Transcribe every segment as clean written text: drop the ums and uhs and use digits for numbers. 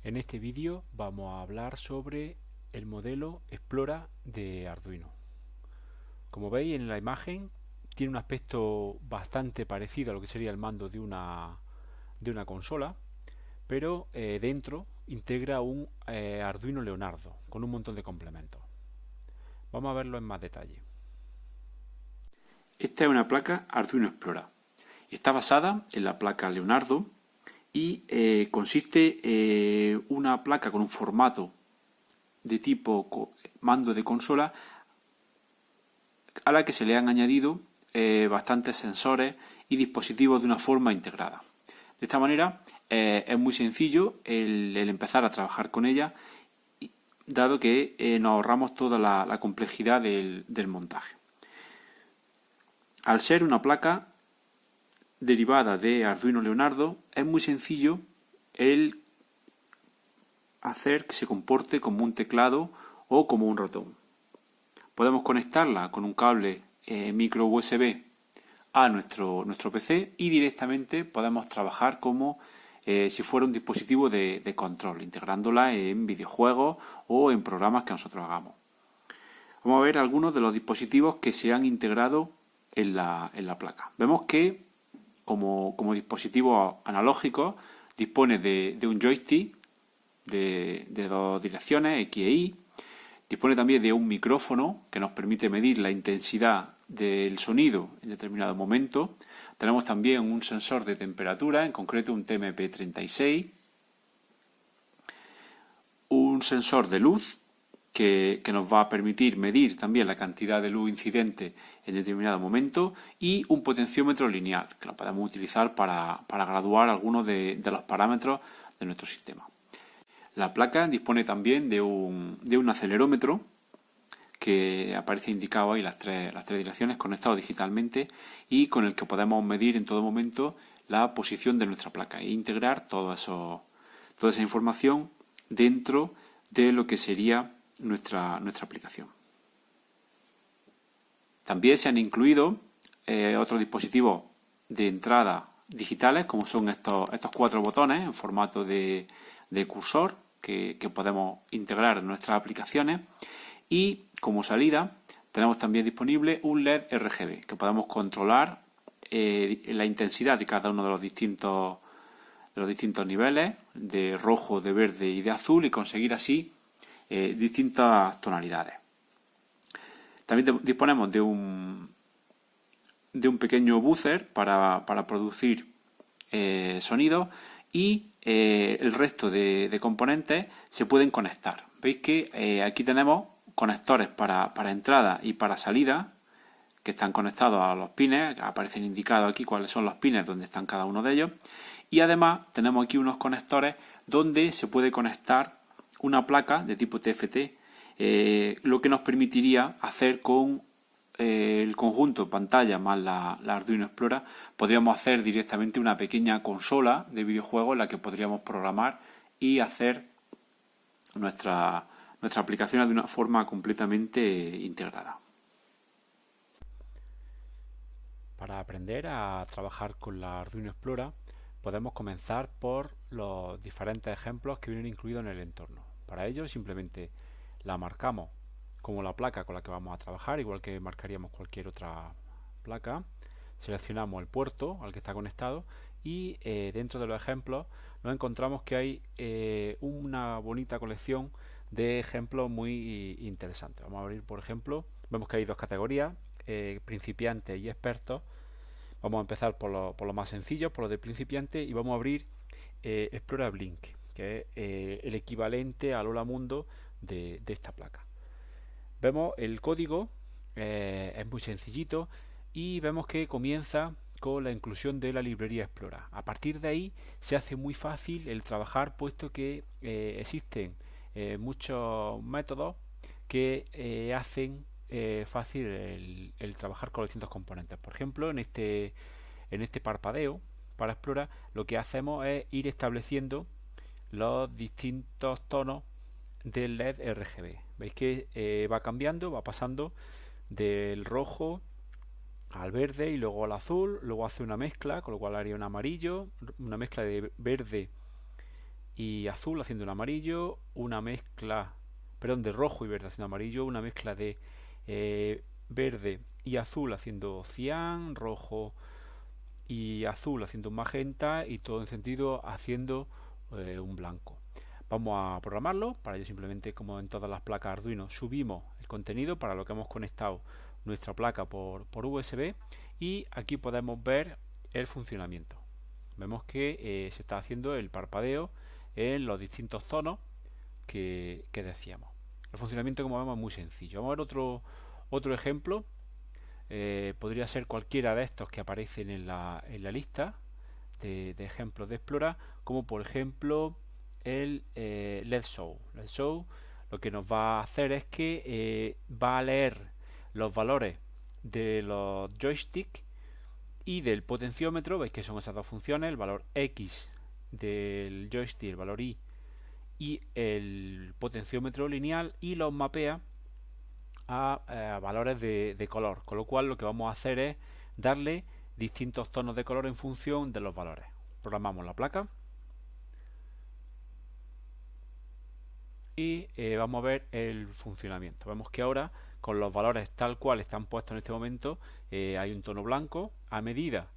En este vídeo vamos a hablar sobre el modelo Explora de Arduino. Como veis en la imagen, tiene un aspecto bastante parecido a lo que sería el mando de una consola, pero dentro integra un Arduino Leonardo con un montón de complementos. Vamos a verlo en más detalle. Esta es una placa Arduino Explora. Está basada en la placa Leonardo y consiste en una placa con un formato de tipo mando de consola a la que se le han añadido bastantes sensores y dispositivos de una forma integrada. De esta manera es muy sencillo el empezar a trabajar con ella, dado que nos ahorramos toda la complejidad del montaje. Al ser una placa derivada de Arduino Leonardo, es muy sencillo el hacer que se comporte como un teclado o como un ratón. Podemos conectarla con un cable micro USB a nuestro PC y directamente podemos trabajar como si fuera un dispositivo de control, integrándola en videojuegos o en programas que nosotros hagamos. Vamos a ver algunos de los dispositivos que se han integrado en la placa. Vemos que como dispositivo analógico dispone de un joystick de dos direcciones, X e Y. Dispone también de un micrófono que nos permite medir la intensidad del sonido en determinado momento. Tenemos también un sensor de temperatura, en concreto un TMP36. Un sensor de luz que nos va a permitir medir también la cantidad de luz incidente en determinado momento, y un potenciómetro lineal que lo podemos utilizar para graduar algunos de los parámetros de nuestro sistema. La placa dispone también de un acelerómetro que aparece indicado ahí las tres direcciones, conectado digitalmente, y con el que podemos medir en todo momento la posición de nuestra placa e integrar toda esa información dentro de lo que sería nuestra aplicación. También se han incluido otros dispositivos de entrada digitales, como son estos 4 botones en formato de cursor que podemos integrar en nuestras aplicaciones, y como salida tenemos también disponible un LED RGB que podemos controlar la intensidad de cada uno de los distintos niveles, de rojo, de verde y de azul, y conseguir así distintas tonalidades. También disponemos de un pequeño buzzer para producir sonido, y el resto de componentes se pueden conectar. Veis que aquí tenemos conectores para entrada y para salida, que están conectados a los pines, aparecen indicados aquí cuáles son los pines donde están cada uno de ellos, y además tenemos aquí unos conectores donde se puede conectar una placa de tipo TFT, lo que nos permitiría hacer con el conjunto pantalla más la Arduino Explora, podríamos hacer directamente una pequeña consola de videojuegos en la que podríamos programar y hacer nuestras aplicaciones de una forma completamente integrada. Para aprender a trabajar con la Arduino Explora, podemos comenzar por los diferentes ejemplos que vienen incluidos en el entorno. Para ello, simplemente la marcamos como la placa con la que vamos a trabajar, igual que marcaríamos cualquier otra placa. Seleccionamos el puerto al que está conectado, y dentro de los ejemplos nos encontramos que hay una bonita colección de ejemplos muy interesantes. Vamos a abrir, por ejemplo, vemos que hay dos categorías, principiantes y expertos. Vamos a empezar por lo más sencillo, por lo de principiante, y vamos a abrir Explora Blink, que es el equivalente al Hola Mundo de esta placa. Vemos el código, es muy sencillito, y vemos que comienza con la inclusión de la librería Explora. A partir de ahí se hace muy fácil el trabajar, puesto que existen muchos métodos que hacen fácil el trabajar con los distintos componentes. Por ejemplo, en este parpadeo para Explora, lo que hacemos es ir estableciendo los distintos tonos del LED RGB. Veis que va cambiando, va pasando del rojo al verde y luego al azul, luego hace una mezcla, con lo cual haría un amarillo, una mezcla de verde y azul haciendo un amarillo, una mezcla, perdón, de rojo y verde haciendo amarillo, una mezcla de verde y azul haciendo cian, rojo y azul haciendo un magenta y todo en sentido haciendo un blanco. Vamos a programarlo. Para ello simplemente, como en todas las placas Arduino, subimos el contenido para lo que hemos conectado nuestra placa por USB y aquí podemos ver el funcionamiento. Vemos que se está haciendo el parpadeo en los distintos tonos que decíamos. El funcionamiento, como vemos, es muy sencillo. Vamos a ver otro ejemplo. Podría ser cualquiera de estos que aparecen en la lista de ejemplos de Explora, como por ejemplo el LED Show. LED Show lo que nos va a hacer es que va a leer los valores de los joysticks y del potenciómetro. Veis que son esas dos funciones, el valor X del joystick, el valor y el potenciómetro lineal, y los mapea a valores de color, con lo cual lo que vamos a hacer es darle distintos tonos de color en función de los valores. Programamos la placa y vamos a ver el funcionamiento. Vemos que ahora, con los valores tal cual están puestos en este momento, hay un tono blanco. A medida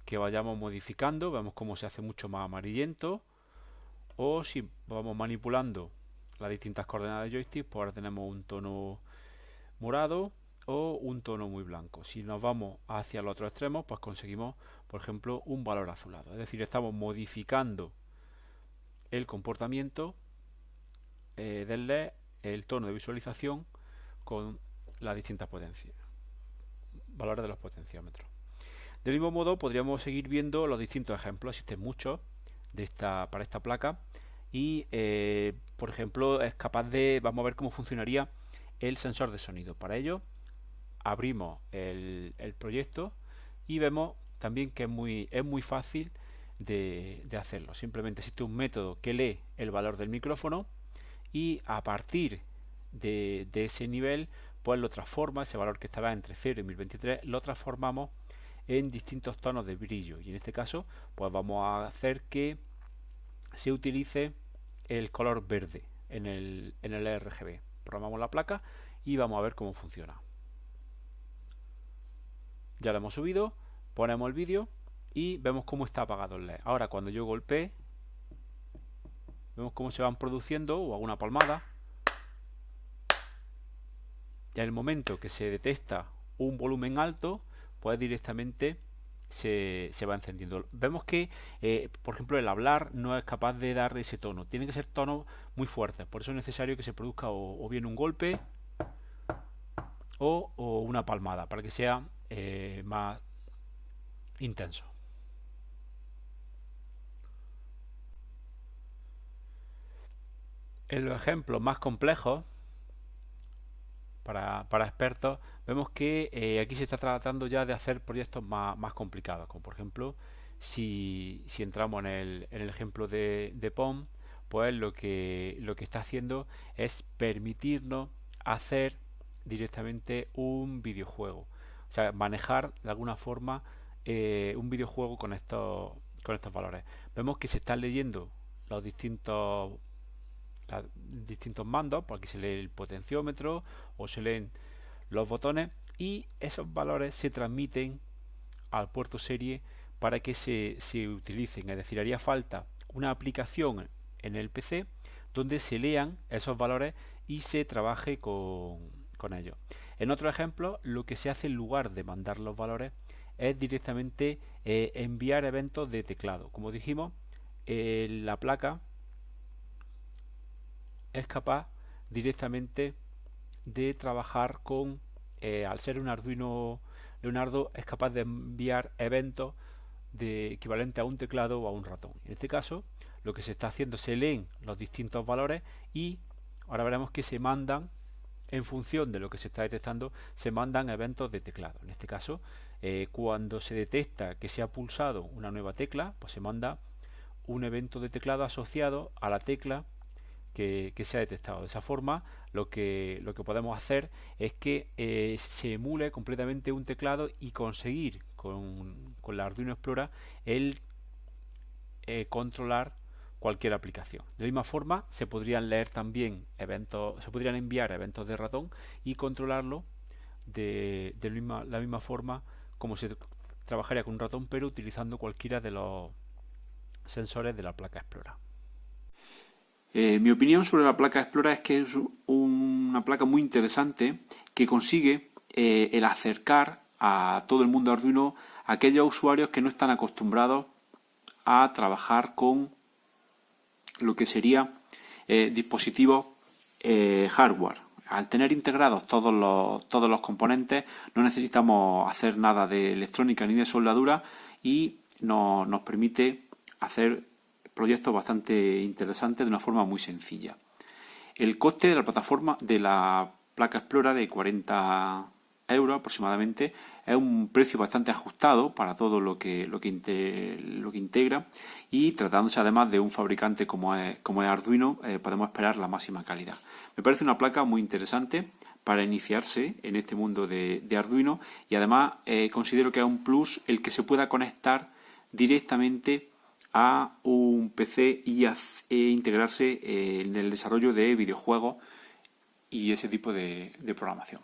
que vayamos modificando, vemos cómo se hace mucho más amarillento, o si vamos manipulando las distintas coordenadas de joystick, pues ahora tenemos un tono morado o un tono muy blanco. Si nos vamos hacia los otros extremos, pues conseguimos, por ejemplo, un valor azulado. Es decir, estamos modificando el comportamiento del LED, el tono de visualización, con las distintas potencias, valores de los potenciómetros. Del mismo modo, podríamos seguir viendo los distintos ejemplos. Existen muchos para esta placa y, por ejemplo, es capaz de, vamos a ver cómo funcionaría el sensor de sonido. Para ello, abrimos el proyecto y vemos también que es muy fácil de hacerlo. Simplemente existe un método que lee el valor del micrófono y a partir de ese nivel, pues lo transforma, ese valor que estará entre 0 y 1023, lo transformamos en distintos tonos de brillo, y en este caso pues vamos a hacer que se utilice el color verde en el RGB. Programamos la placa y vamos a ver cómo funciona. Ya lo hemos subido, ponemos el vídeo y vemos cómo está apagado el LED. Ahora, cuando yo golpee, vemos cómo se van produciendo, o hago una palmada. En el momento que se detecta un volumen alto, pues directamente se va encendiendo. Vemos que, por ejemplo, el hablar no es capaz de dar ese tono. Tiene que ser tonos muy fuertes. Por eso es necesario que se produzca o bien un golpe o una palmada, para que sea más intenso. En los ejemplos más complejos, para expertos, vemos que aquí se está tratando ya de hacer proyectos más complicados, como por ejemplo, si entramos en el ejemplo de POM, pues lo que está haciendo es permitirnos hacer directamente un videojuego, o sea, manejar de alguna forma un videojuego con estos valores. Vemos que se están leyendo los distintos mandos, porque aquí se lee el potenciómetro o se leen los botones, y esos valores se transmiten al puerto serie para que se utilicen. Es decir, haría falta una aplicación en el PC donde se lean esos valores y se trabaje con ellos. En otro ejemplo, lo que se hace en lugar de mandar los valores es directamente enviar eventos de teclado. Como dijimos, la placa es capaz directamente de trabajar con, al ser un Arduino Leonardo, es capaz de enviar eventos de equivalente a un teclado o a un ratón. En este caso, lo que se está haciendo, se leen los distintos valores y ahora veremos que se mandan, en función de lo que se está detectando, se mandan eventos de teclado. En este caso, cuando se detecta que se ha pulsado una nueva tecla, pues se manda un evento de teclado asociado a la tecla que se ha detectado. De esa forma, lo que podemos hacer es que se emule completamente un teclado y conseguir con la Arduino Explora el controlar cualquier aplicación. De la misma forma, se podrían leer también eventos, se podrían enviar eventos de ratón y controlarlo la misma forma como se trabajaría con un ratón, pero utilizando cualquiera de los sensores de la placa Explora. Mi opinión sobre la placa Explora es que es una placa muy interesante que consigue el acercar a todo el mundo Arduino a aquellos usuarios que no están acostumbrados a trabajar con lo que sería dispositivos hardware. Al tener integrados todos los componentes, no necesitamos hacer nada de electrónica ni de soldadura y nos permite hacer proyectos bastante interesantes de una forma muy sencilla. El coste de la plataforma de la placa Explora de 40 euros aproximadamente es un precio bastante ajustado para todo lo que integra, y tratándose además de un fabricante como es Arduino, podemos esperar la máxima calidad. Me parece una placa muy interesante para iniciarse en este mundo de Arduino, y además considero que es un plus el que se pueda conectar directamente a un PC e integrarse en el desarrollo de videojuegos y ese tipo de programación.